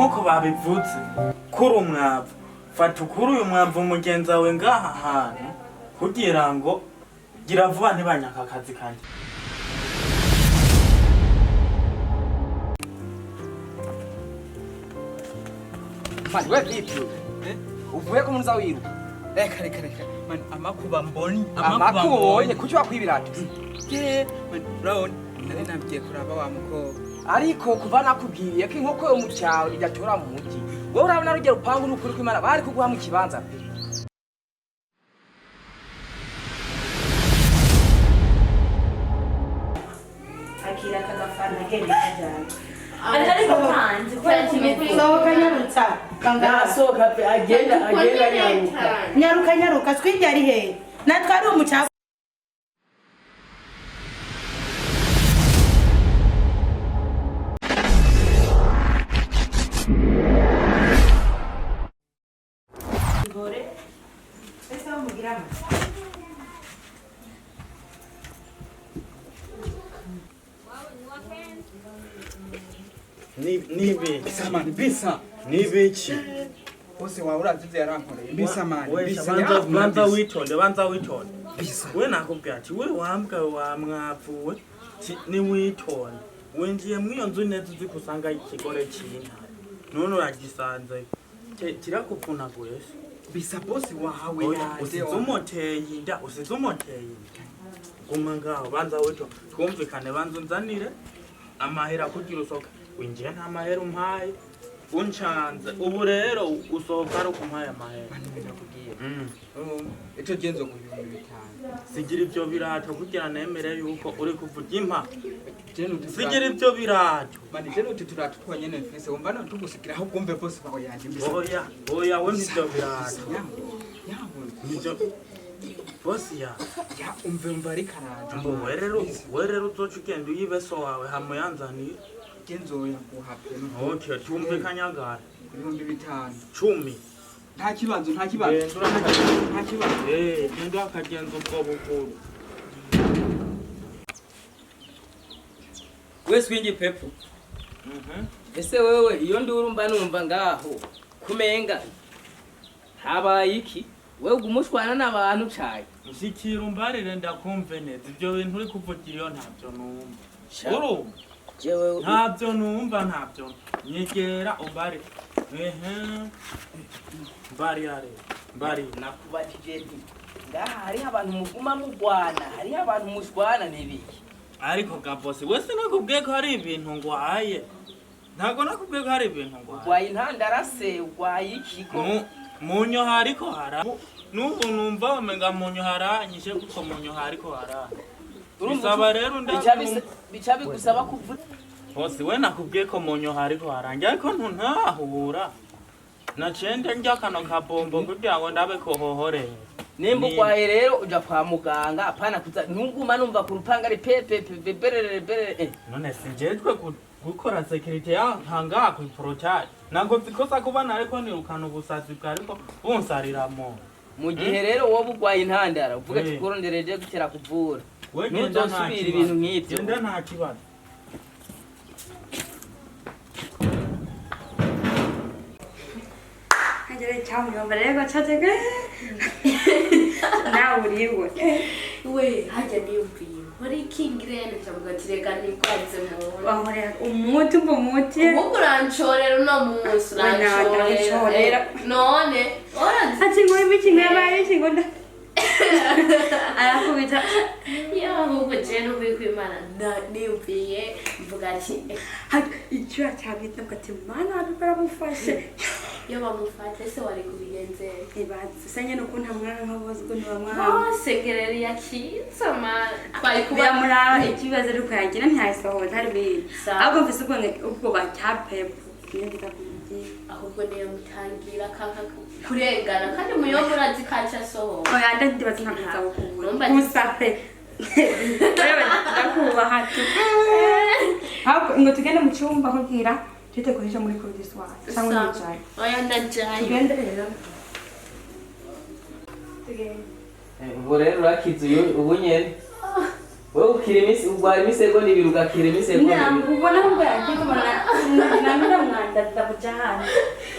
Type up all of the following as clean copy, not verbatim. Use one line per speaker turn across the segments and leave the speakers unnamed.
nkuko babivuze kuri umwavu fata ukuri uyu mwavu mugenzi wawe ngaha hantu kugira ngo gira vuba ntibanyaka akazi kanjye.
Mani we vipi? Uvuye ko muza wiruka? Reka.
Man amakuba mboni
Amakubonye kuki wakwibirata?
man Brown nari nabwiye kuraba wa mukobwa.
Ariko kuva nakubwiriye ko inkoko yo mu cyawe idatora mu mugi. Wowe urabona rugero rupangu n'ukuri kw'Imana bari kuguha mu kibanza pe.
Akira kagafana genda kajana.
Ariko panzi kwa kimwe
Sohoka nyarutsa.
Sohoka pe agenda
Nyaruka twinjye ari he? Natwe ari umucafu.
Nibiki
Bose wawe urazize yarankoreye. Bisa mani.
banza witonde we nakubwira ati we wambwa wa mwavuwe ni witonde winjiye mwiyo nzu neza uzi kusanga ikigore cy'inka none uragisanze kirakupfunaguye
Bisa bose wawe
usizumoteye inda guma ngaho banza witonde twumvikane banza unzanire amahera kugira usoka winjiye nta mahera umpaye unchanze ubu rero usohoka ari kumpaye amahera
Ejo genzo ku 5,000.
sigira ibyo birato kugira nemere yuko uri kuvuga impa sigira ibyo birato
Mani je nuti turatu twanyene mfise umva no tugusikira aho kumve bose baho yanje mbisa.
Oya we nibyo birato nibyo bosi ya
umve ari karaje.
werero uzoca ugenda uyibeso wawe hamuyanzanire
Genzo yakuhape.
Okay tumvikanyagara
5,000.
10
Nta kibanzo. Nta kibanzo.
Ndo akagenza ubwo bukuru.
Wese wingi pepo. Ese wewe iyo ndurumba numva ngaho kumenga habaye iki? Wewe gumushwana n'abantu caye.
Mushikira umbarire ndakumve neza ibyo bintu uri kuvugira iyo ntabyo numva.
Jewe
Ntabyo numva nyegera umbari. Mbari
nakubajije nti ngaha hari abantu muguma mugwana hari abantu mushwana n'ibiki
ariko gabosi wese nakubwiye ko hari ibintu ngwaye ntago nakubwiye ko hari ibintu ngwaye
ugwaye intandarase ugwaye ikiko
munyo hariko hara n'ubu numva wamenga munyo haranyishe kuko munyo hariko hara bisaba rero
bica bigusaba kuvuga
bose we nakubwiye ko munyo hariko harangira ariko ntuntahura Nachende njya kano kabombo kugira ngo ndabe ko hohore.
Nimba ugwaye rero uja kwa muganga apana kuza ntuguma numva ku rupanga ari berere.
None sinjejwe gukora security ya hanga ku protect. Nago zikosa kubana ariko ni ukano busazi bwariko bunsariramo.
Mu gihe rero wowe ugwaye intandara uvuga ati korondereje gutera kuvura. Ntuzosubira ibintu nk'ibyo.
Genda nta kibazo.
Hajere cyamuyomba rero cyatege nawe uriwe
we haje niyumviye muri kingirene cyangwa tirekani kwaze mu
wahore umuti mbumuti
umukuranchorera no munsi
ranchorera
none ora
ati ngo ibiki ngabaye kingoda arakubita
ahubwo je n'ubikwimana niyumviye mvuga ati
icyo cyabita ngo ati mana baramufashe
iyo bamufata se wari kubigenze
ibaze sanye no kunta mwana nk'abozi ko nibamwana
segereri yakinza ma
twari kubamura ikibazo ari kuyagira ntiyasohoza ari bindi ahubwo mvise ubwo bacyapepo nindika kugiye
ahubwo niyo mutangira kanka kurengana kandi muyobora zikaca soho
oya ndibaza nkaza gukubura musape ndakubaha ahubwo ngo tugende mu cyumba kugira Tite kuhisha muri kodiswa. Cyangwa n'icyayi.
Oya ndajaye.
Tugende rero.
Ubu rero urakize ubu nyene. wewe ukira imisi ugwara imisego n'ibiri ugakira imisego n'ibiri
ubona ahubwo yakikubona namira mwanda ndabujahana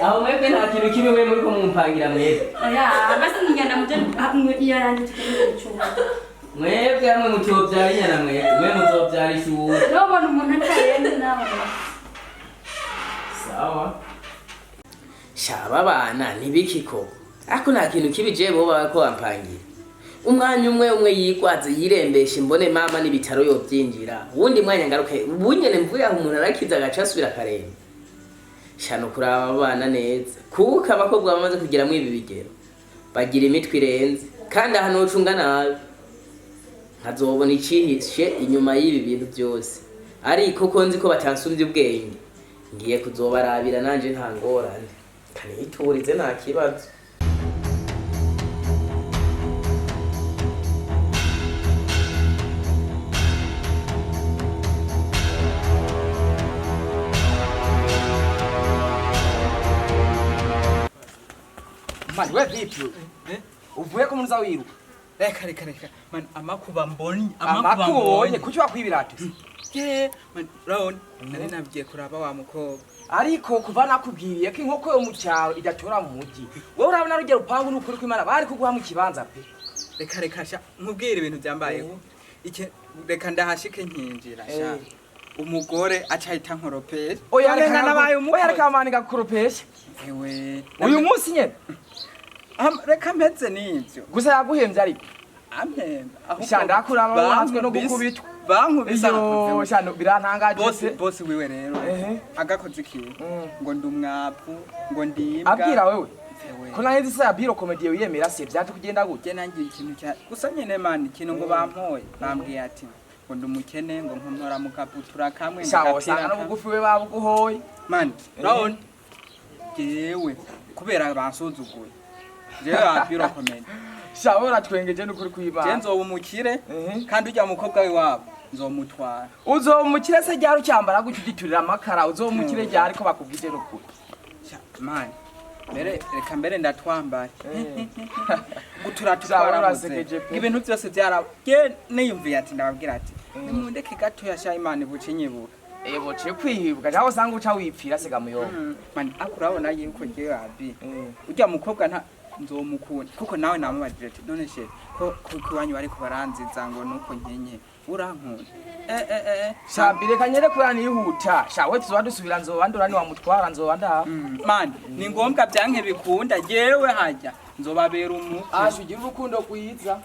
aho mwebwe nta kintu kimwe mwe muri ko mumpangira mwebwe
oya basi ngenda muje iyo yandi tukimucunga
mwebwe hamwe mutobyara inyana mwe muzobyara ishuri
nobona umuntu atarende nawe
sawa shaba bana nibiki koko ako nta kintu kibije bo bako bampangira umwanya umwe yigwaze yirembesha imbone mama n'ibitaro yo byinjira ubundi mwanya ngaruke ubunyene mvuye aho umuntu arakiza agaca asubira karemba shano kuraba abana neza kuko abakobwa bamaze kugira mwe ibi bigero bagira imitwe irenze kandi ahantu ucunga nabi nkazobona icihishe inyuma y'ibi bintu byose ariko ko nzi ko batansubye ubwenge ngiye kuzobarabira nanje nta ngorane kaniturize nta kibazo
mani we vipi uvuye ko muza wiruka
reka man amakuba mbonye
amakubonye kuki wakwibirata
man urabona nari nabwiye kuraba wa mukobwa
ariko kuva nakubwiriye ko inkoko yo mu cyaro idatora mu mujyi wowe urabona rugero upangu n'ukuri kw'Imana bari kuguha mu kibanza pe
reka sha nkubwire ibintu byambayeho reka ndahashike nkinjira sha umugore acahita nkoropesha
oya reka amanika kukoropesha
ewe
uyu munsi nyene
reka mpeze n'ivyo
gusa yaguhembye ariko
ampemba
shanda kuraba wanzwe no gukubitwa
bankubisa
shano birantangaje
bosi wiwe rero agakoze ikintu ngo ndi umwavu ngo ndimbwa
abwira wewe ko naheze isa biro comedy yemera se byaje kugenda gute
nangiye ikintu cya gusa nyene man ikintu ngo bampoye bambwiye ati ngo ndi umukene ngo nkonora mu kabutura kamwe
ngapira no bugufi we babuguhoye
man raon jewe kubera bansuzuguye jewe abiro comedy
shawora twengeje n'ukuri kw'Imana
je nzoba umukire kandi ujya mukobwa we wabo nzomutwara
uzomukire se ryari ucyambara gutyo ugiturira amakara uzomukire ryari ko bakubwije n'ukuri
man reka mbere ndatwambara guturatwara ibintu byose byarabye niyumviye ati ndababwira ati nimundeke gato yasha Imana buce nyibuka
boce kwihibwa naho usanga uca wipfira sega muyo
man akurabona yuko ngiye abi ujya mukobwa nta nzomukunda kuko nawe namubajije ati none she ko kuwanyu bari kubaranziza ngo nuko nkenye urankunda
shabire kanyere kurani yihuta shawe tuzoba dusubira nzobandura ni wamutwara nzobanda
man ni ngombwa byanke bikunda jewe hajya nzobabera umu
ashugira urukundo kwiza